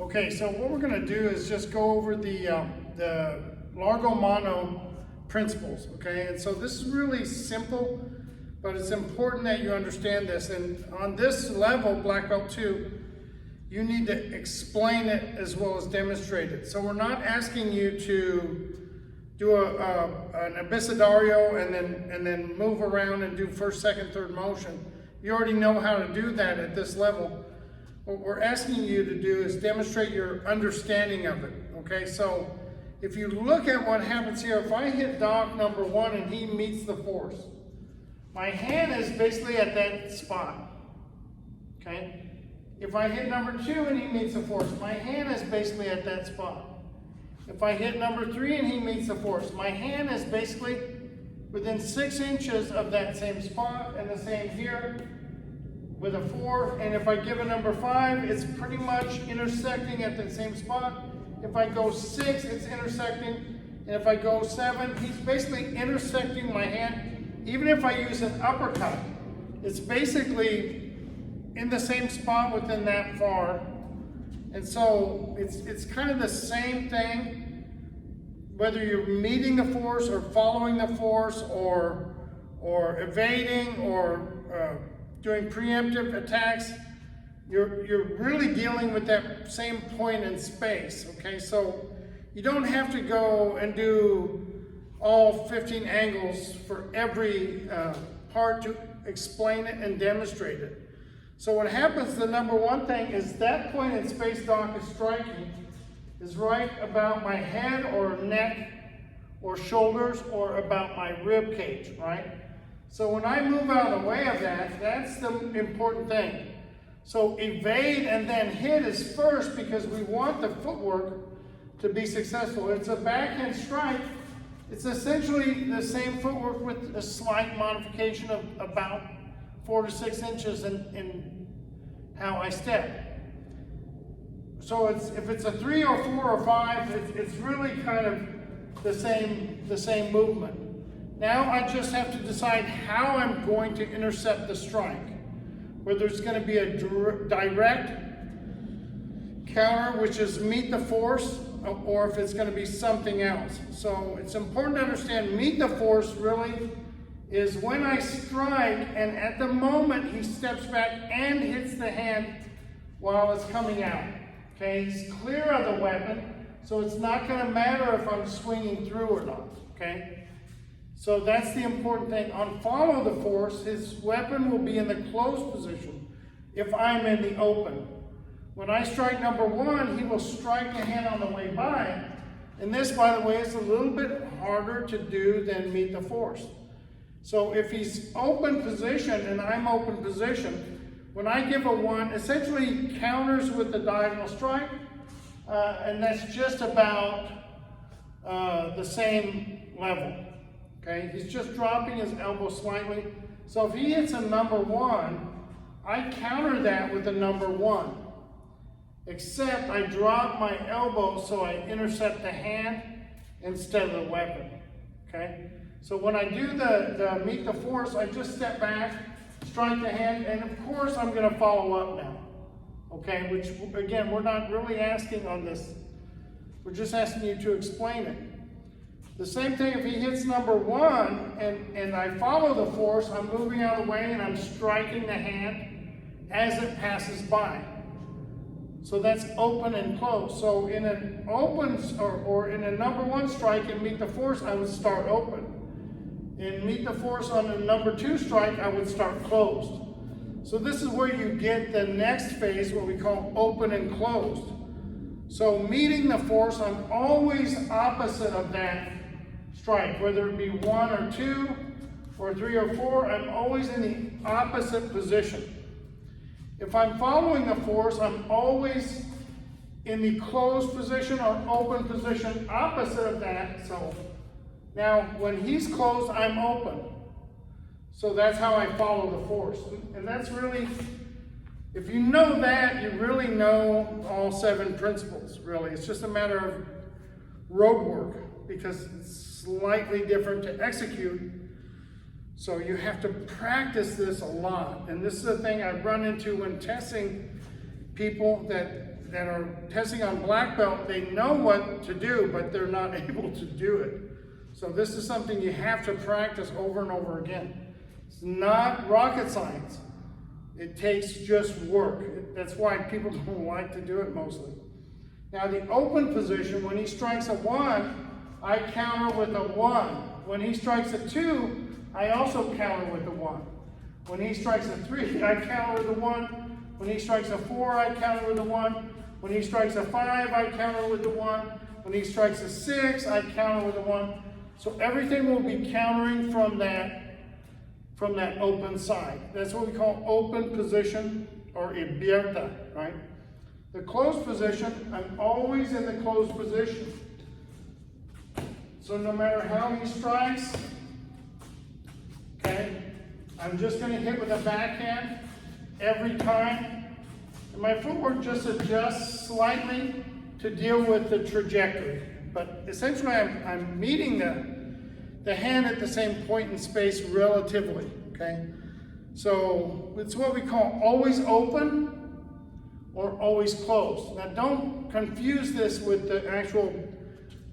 Okay, so what we're going to do is just go over the Largo Mano principles, okay? And so this is really simple, but it's important that you understand this. And on this level, Black Belt 2, you need to explain it as well as demonstrate it. So we're not asking you to do an abecedario and then move around and do first, second, third motion. You already know how to do that at this level. What we're asking you to do is demonstrate your understanding of it, okay? So if you look at what happens here, if I hit dog number 1 and he meets the force, my hand is basically at that spot, okay? If I hit number 2 and he meets the force, my hand is basically at that spot. If I hit number 3 and he meets the force, my hand is basically within 6 inches of that same spot, and the same here with a 4. And if I give a number 5, it's pretty much intersecting at the same spot. If I go 6, it's intersecting. And if I go 7, he's basically intersecting my hand. Even if I use an uppercut, it's basically in the same spot within that far. And so it's kind of the same thing, whether you're meeting the force or following the force or evading or doing preemptive attacks. You're really dealing with that same point in space, okay? So you don't have to go and do all 15 angles for every part to explain it and demonstrate it. So what happens, the number 1 thing is that point in space Doc is striking is right about my head or neck or shoulders or about my rib cage, right? So when I move out of the way of that, that's the important thing. So evade and then hit is first because we want the footwork to be successful. It's a backhand strike. It's essentially the same footwork with a slight modification of about 4 to 6 inches in how I step. So if it's a 3 or 4 or 5, it's really kind of the same movement. Now I just have to decide how I'm going to intercept the strike. Whether it's going to be a direct counter, which is meet the force, or if it's going to be something else. So it's important to understand meet the force really is when I strike and at the moment he steps back and hits the hand while it's coming out. Okay, he's clear of the weapon, so it's not going to matter if I'm swinging through or not. Okay. So that's the important thing. On follow the force, his weapon will be in the closed position if I'm in the open. When I strike number 1, he will strike the hand on the way by. And this, by the way, is a little bit harder to do than meet the force. So if he's open position and I'm open position, when I give a 1, essentially counters with the diagonal strike, and that's just about the same level. Okay, he's just dropping his elbow slightly. So if he hits a number 1, I counter that with a number 1. Except I drop my elbow so I intercept the hand instead of the weapon. Okay? So when I do the meet the force, I just step back, strike the hand, and of course I'm going to follow up now. Okay, which again, we're not really asking on this. We're just asking you to explain it. The same thing if he hits number 1 and I follow the force, I'm moving out of the way and I'm striking the hand as it passes by. So that's open and close. So in an open or in a number 1 strike and meet the force, I would start open. In meet the force on a number 2 strike, I would start closed. So this is where you get the next phase, what we call open and closed. So meeting the force, I'm always opposite of that strike, whether it be 1 or 2 or 3 or 4, I'm always in the opposite position. If I'm following the force, I'm always in the closed position or open position opposite of that. So now when he's closed, I'm open. So that's how I follow the force. And that's really, if you know that, you really know all 7 principles, really. It's just a matter of road work because it's slightly different to execute. So you have to practice this a lot. And this is the thing I run into when testing people that that are testing on black belt, they know what to do, but they're not able to do it. So this is something you have to practice over and over again. It's not rocket science. It takes just work. That's why people don't like to do it mostly. Now the open position, when he strikes a 1, I counter with a 1. When he strikes a 2, I also counter with a 1. When he strikes a 3, I counter with a 1. When he strikes a 4, I counter with a 1. When he strikes a 5, I counter with a 1. When he strikes a 6, I counter with a 1. So everything will be countering from that open side. That's what we call open position or abierta, right? The closed position, I'm always in the closed position. So no matter how he strikes, okay, I'm just going to hit with a backhand every time. And my footwork just adjusts slightly to deal with the trajectory. But essentially I'm meeting the hand at the same point in space relatively, okay? So it's what we call always open or always closed. Now don't confuse this with the actual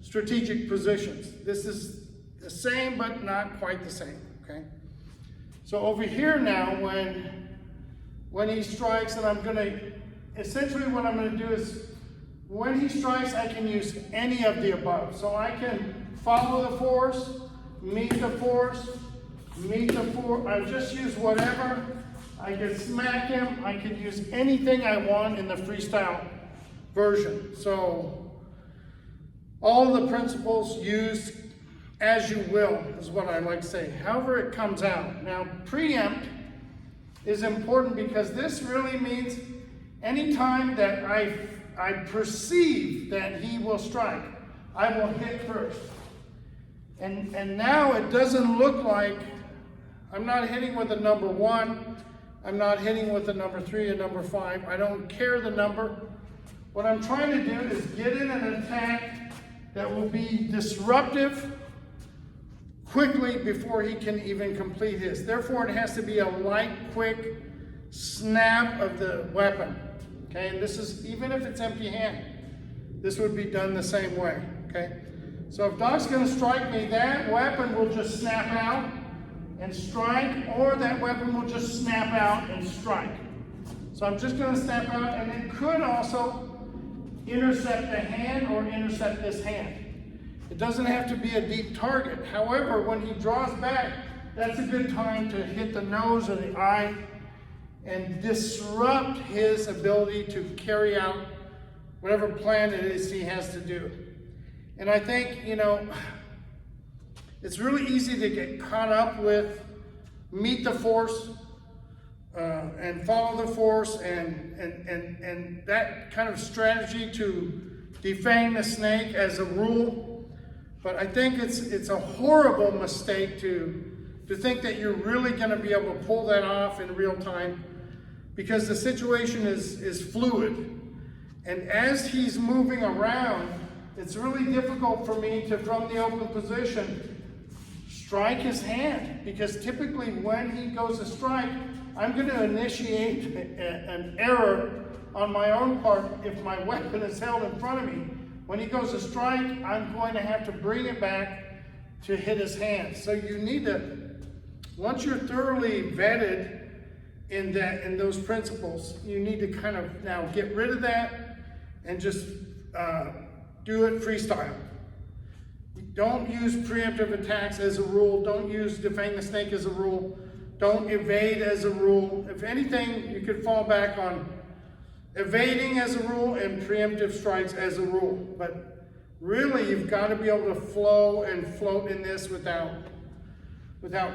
strategic positions. This is the same but not quite the same, okay? So over here now, when he strikes, and I'm gonna, essentially what I'm gonna do is, when he strikes, I can use any of the above. So I can follow the force, meet the force, meet the force. I just use whatever. I can smack him. I can use anything I want in the freestyle version. So all the principles used as you will is what I like to say. However it comes out. Now, preempt is important because this really means anytime that I perceive that he will strike, I will hit first. And now it doesn't look like I'm not hitting with a number 1. I'm not hitting with a number 3 and number 5. I don't care the number. What I'm trying to do is get in an attack that will be disruptive quickly before he can even complete his. Therefore, it has to be a light, quick snap of the weapon. Okay, and this is, even if it's empty hand, this would be done the same way, okay? So if Doc's gonna strike me, that weapon will just snap out and strike, or that weapon will just snap out and strike. So I'm just gonna snap out, and it could also intercept the hand or intercept this hand. It doesn't have to be a deep target. However, when he draws back, that's a good time to hit the nose or the eye and disrupt his ability to carry out whatever plan it is he has to do. And I think, you know, it's really easy to get caught up with meet the force and follow the force and that kind of strategy to defang the snake as a rule. But I think it's a horrible mistake to think that you're really going to be able to pull that off in real time, because the situation is fluid. And as he's moving around, it's really difficult for me to, from the open position, strike his hand, because typically when he goes to strike, I'm going to initiate an error on my own part if my weapon is held in front of me. When he goes to strike, I'm going to have to bring it back to hit his hand. So you need to, once you're thoroughly vetted in those principles, you need to kind of now get rid of that and just do it freestyle. Don't use preemptive attacks as a rule. Don't use defang the snake as a rule. Don't evade as a rule. If anything, you could fall back on evading as a rule and preemptive strikes as a rule. But really, you've got to be able to flow and float in this without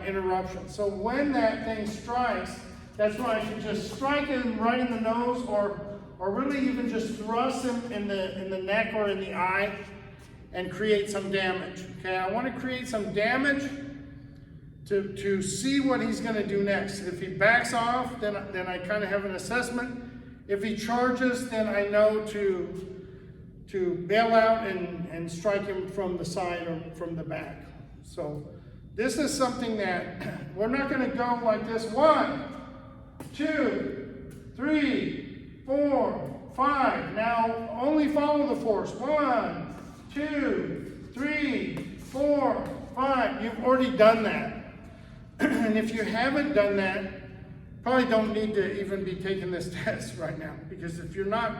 interruption. So when that thing strikes, that's when I can just strike him right in the nose, or really even just thrust him in the neck or in the eye and create some damage. Okay, I want to create some damage to see what he's going to do next. If he backs off, then I kind of have an assessment. If he charges, then I know to bail out and strike him from the side or from the back. So this is something that we're not going to go like this. 1, 2, 3, 4, 5. Now force. 1, 2, 3, 4, 5. You've already done that. And if you haven't done that, probably don't need to even be taking this test right now, because if you're not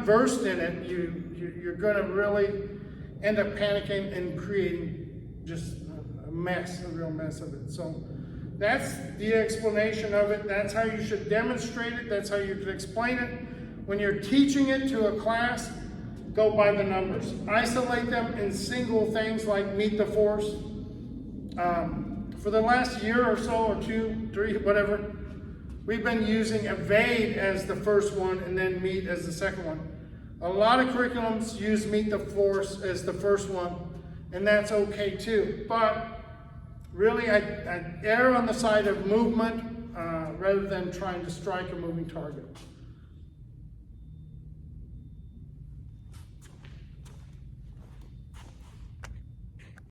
versed in it, you're going to really end up panicking and creating just a mess, a real mess of it. So that's the explanation of it. That's how you should demonstrate it. That's how you should explain it. When you're teaching it to a class, go by the numbers. Isolate them in single things like meet the force. For the last year or so, or 2, 3, whatever, we've been using evade as the first one and then meet as the second one. A lot of curriculums use meet the force as the first one, and that's okay too. But really, I err on the side of movement rather than trying to strike a moving target.